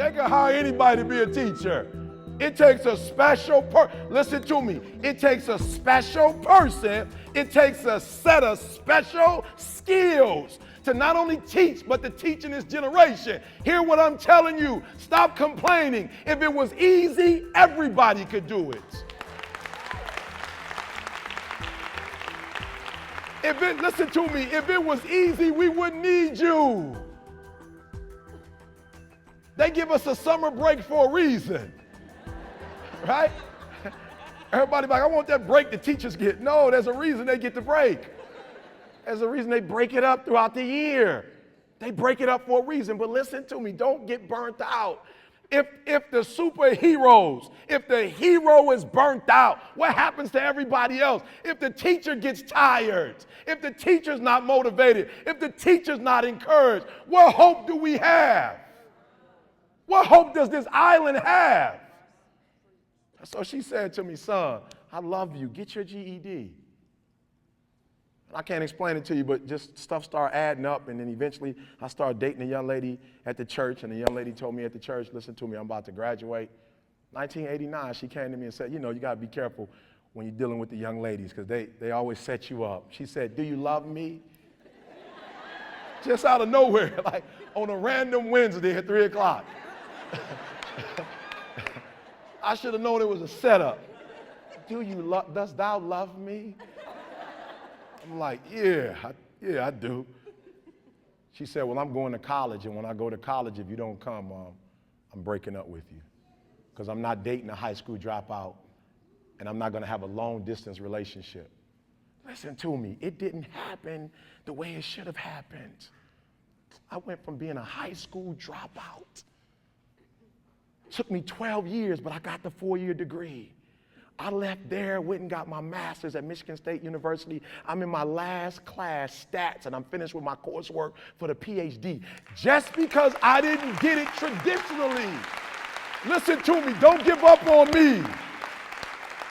They can hire anybody to be a teacher. It takes a special listen to me. It takes a special person. It takes a set of special skills to not only teach, but to teach in this generation. Hear what I'm telling you. Stop complaining. If it was easy, everybody could do it. Listen to me, if it was easy, we wouldn't need you. They give us a summer break for a reason, right? Everybody like, I want that break the teachers get. No, there's a reason they get the break. There's a reason they break it up throughout the year. They break it up for a reason, but listen to me, don't get burnt out. If the superheroes, if the hero is burnt out, what happens to everybody else? If the teacher gets tired, if the teacher's not motivated, if the teacher's not encouraged, what hope do we have? What hope does this island have? So she said to me, son, I love you. Get your GED. I can't explain it to you, but just stuff started adding up, and then eventually I started dating a young lady at the church, and the young lady told me at the church, listen to me, I'm about to graduate. 1989, she came to me and said, you know, you got to be careful when you're dealing with the young ladies because they always set you up. She said, do you love me? Just out of nowhere, like on a random Wednesday at 3 o'clock. I should have known it was a setup. Dost thou love me? I'm like, yeah, I do. She said, well, I'm going to college, and when I go to college, if you don't come, I'm breaking up with you because I'm not dating a high school dropout, and I'm not going to have a long-distance relationship. Listen to me. It didn't happen the way it should have happened. I went from being a high school dropout. Took me 12 years, but I got the 4-year degree. I left there, went and got my master's at Michigan State University. I'm in my last class, stats, and I'm finished with my coursework for the PhD. Just because I didn't get it traditionally. Listen to me, don't give up on me.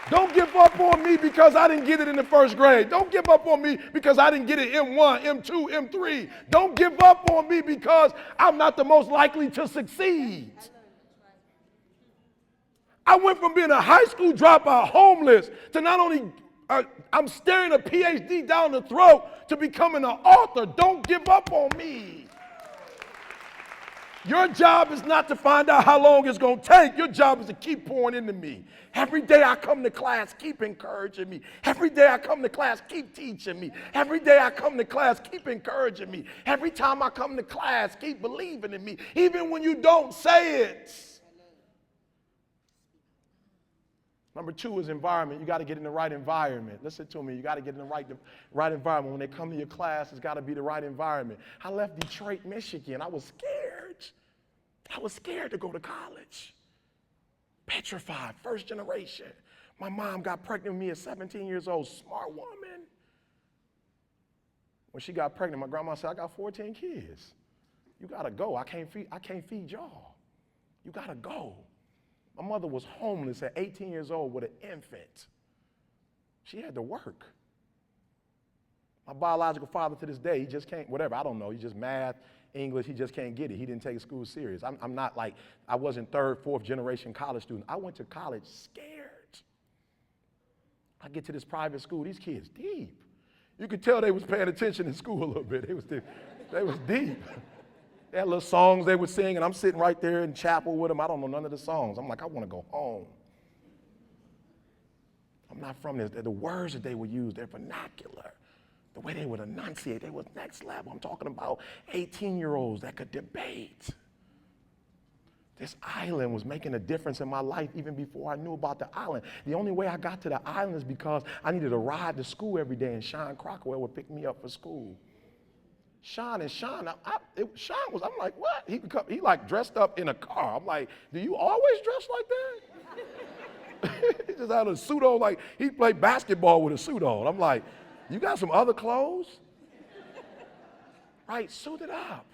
Don't give up on me because I didn't get it in the first grade. Don't give up on me because I didn't get it M1, M2, M3. Don't give up on me because I'm not the most likely to succeed. I went from being a high school dropout, homeless, to not only, I'm staring a PhD down the throat, to becoming an author. Don't give up on me. Your job is not to find out how long it's going to take. Your job is to keep pouring into me. Every day I come to class, keep encouraging me. Every day I come to class, keep teaching me. Every day I come to class, keep encouraging me. Every time I come to class, keep believing in me, even when you don't say it. Number 2 is environment. You got to get in the right environment. Listen to me. You got to get in the right environment. When they come to your class, it's got to be the right environment. I left Detroit, Michigan. I was scared. I was scared to go to college. Petrified, first generation. My mom got pregnant with me at 17 years old, smart woman. When she got pregnant, my grandma said, I got 14 kids. You got to go. I can't feed y'all. You got to go. My mother was homeless at 18 years old with an infant. She had to work. My biological father to this day, he just can't, whatever, I don't know, he just math, English, he just can't get it. He didn't take school serious. I'm not like, I wasn't 3rd, 4th generation college student. I went to college scared. I get to this private school, these kids deep. You could tell they was paying attention in school a little bit. They was deep. They had little songs they would sing, and I'm sitting right there in chapel with them. I don't know none of the songs. I'm like, I want to go home. I'm not from this. The words that they would use, they're vernacular. The way they would enunciate, they was next level. I'm talking about 18-year-olds that could debate. This island was making a difference in my life even before I knew about the island. The only way I got to the island is because I needed to ride to school every day, and Sean Crockwell would pick me up for school. Sean, I'm like, what? He like dressed up in a car. I'm like, do you always dress like that? He just had a suit on, like he played basketball with a suit on. I'm like, you got some other clothes? Right, suited up.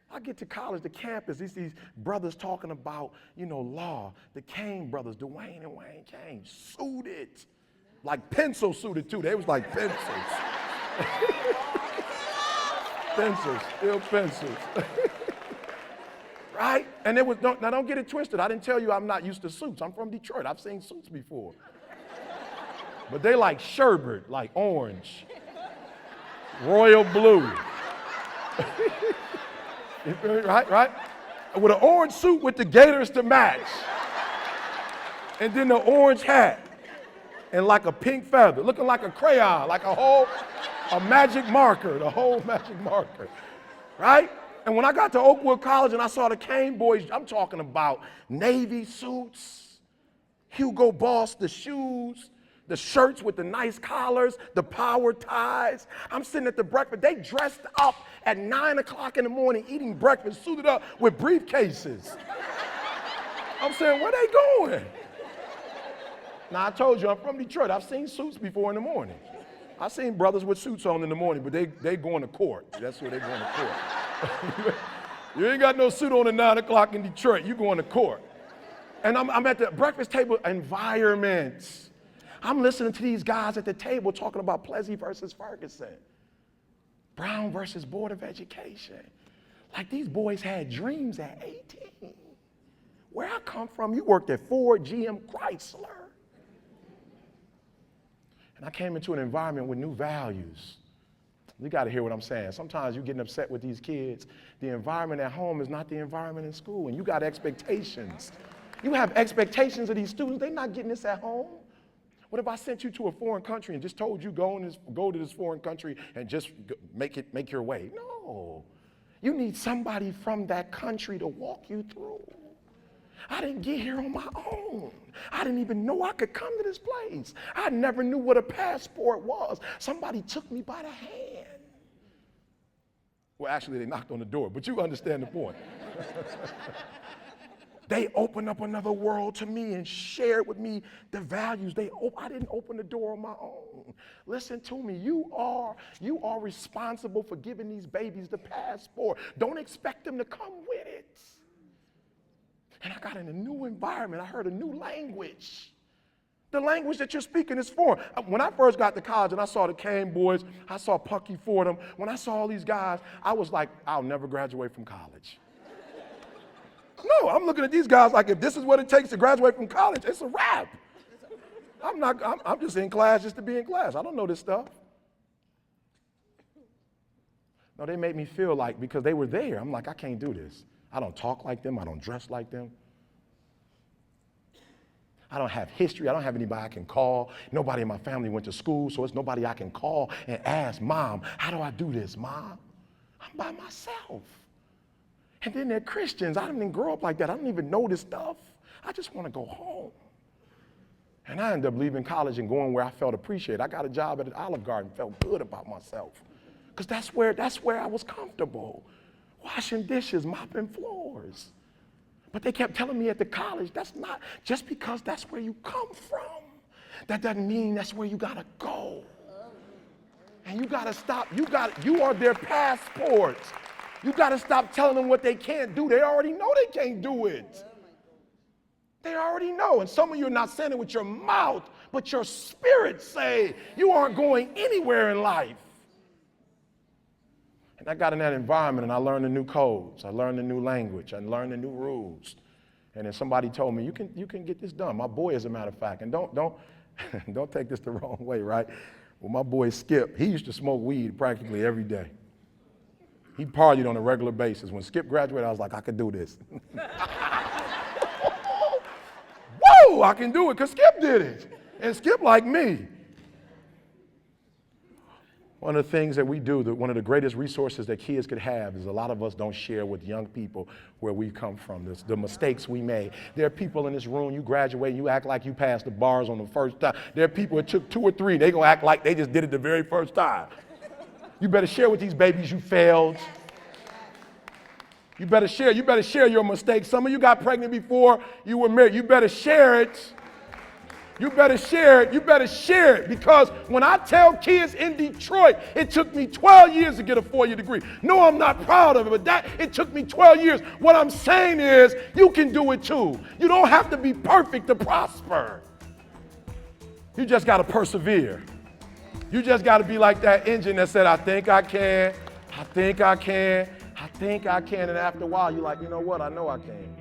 I get to college, the campus, these brothers talking about, law. The Kane brothers, Dwayne and Wayne Kane, suited. Like pencil suited too. They was like pencils. Pencils, still pencils. right? And now don't get it twisted. I didn't tell you I'm not used to suits. I'm from Detroit. I've seen suits before. But they like sherbet, like orange, royal blue. right? With an orange suit with the gaiters to match. And then the orange hat. And like a pink feather, looking like a crayon, like a magic marker, the whole magic marker, right? And when I got to Oakwood College and I saw the Kane boys, I'm talking about navy suits, Hugo Boss, the shoes, the shirts with the nice collars, the power ties. I'm sitting at the breakfast. They dressed up at 9 o'clock in the morning, eating breakfast, suited up with briefcases. I'm saying, where they going? Now, I told you, I'm from Detroit. I've seen suits before in the morning. I've seen brothers with suits on in the morning, but they going to court. That's where they going to court. You ain't got no suit on at 9 o'clock in Detroit. You going to court. And I'm at the breakfast table environments. I'm listening to these guys at the table talking about Plessy versus Ferguson, Brown versus Board of Education. Like these boys had dreams at 18. Where I come from, you worked at Ford, GM, Chrysler. And I came into an environment with new values. You got to hear what I'm saying. Sometimes you're getting upset with these kids. The environment at home is not the environment in school, and you got expectations. You have expectations of these students. They're not getting this at home. What if I sent you to a foreign country and just told you go to this foreign country and just make your way? No. You need somebody from that country to walk you through. I didn't get here on my own. I didn't even know I could come to this place. I never knew what a passport was. Somebody took me by the hand. Well, actually, they knocked on the door, but you understand the point. They opened up another world to me and shared with me the values. I didn't open the door on my own. Listen to me. You are responsible for giving these babies the passport. Don't expect them to come with it. And I got in a new environment. I heard a new language. The language that you're speaking is foreign. When I first got to college and I saw the Kane boys, I saw Pucky Fordham, when I saw all these guys, I was like, I'll never graduate from college. No, I'm looking at these guys like if this is what it takes to graduate from college, it's a wrap. I'm just in class just to be in class. I don't know this stuff. No, they made me feel like, because they were there, I'm like, I can't do this. I don't talk like them. I don't dress like them. I don't have history. I don't have anybody I can call. Nobody in my family went to school, so it's nobody I can call and ask, Mom, how do I do this, Mom? I'm by myself. And then they're Christians. I didn't grow up like that. I don't even know this stuff. I just want to go home. And I ended up leaving college and going where I felt appreciated. I got a job at an Olive Garden, felt good about myself. Because that's where I was comfortable. Washing dishes, mopping floors. But they kept telling me at the college, that's not, just because that's where you come from, that doesn't mean that's where you gotta go. And you gotta stop, you are their passports. You gotta stop telling them what they can't do. They already know they can't do it. They already know. And some of you are not saying it with your mouth, but your spirit say you aren't going anywhere in life. And I got in that environment and I learned the new codes. I learned the new language. I learned the new rules. And then somebody told me, you can get this done. My boy, as a matter of fact, and don't take this the wrong way, right? Well, my boy Skip, he used to smoke weed practically every day. He partied on a regular basis. When Skip graduated, I was like, I could do this. Whoa, I can do it, because Skip did it. And Skip like me. One of the things that we do, one of the greatest resources that kids could have is a lot of us don't share with young people where we come from, the mistakes we made. There are people in this room, you graduate, you act like you passed the bars on the first time. There are people that took 2 or 3, they gonna act like they just did it the very first time. You better share with these babies you failed. You better share your mistakes. Some of you got pregnant before you were married. You better share it. You better share it, because when I tell kids in Detroit, it took me 12 years to get a 4-year degree. No, I'm not proud of it, but it took me 12 years. What I'm saying is, you can do it too. You don't have to be perfect to prosper. You just got to persevere. You just got to be like that engine that said, I think I can, I think I can, I think I can, and after a while, you're like, you know what? I know I can.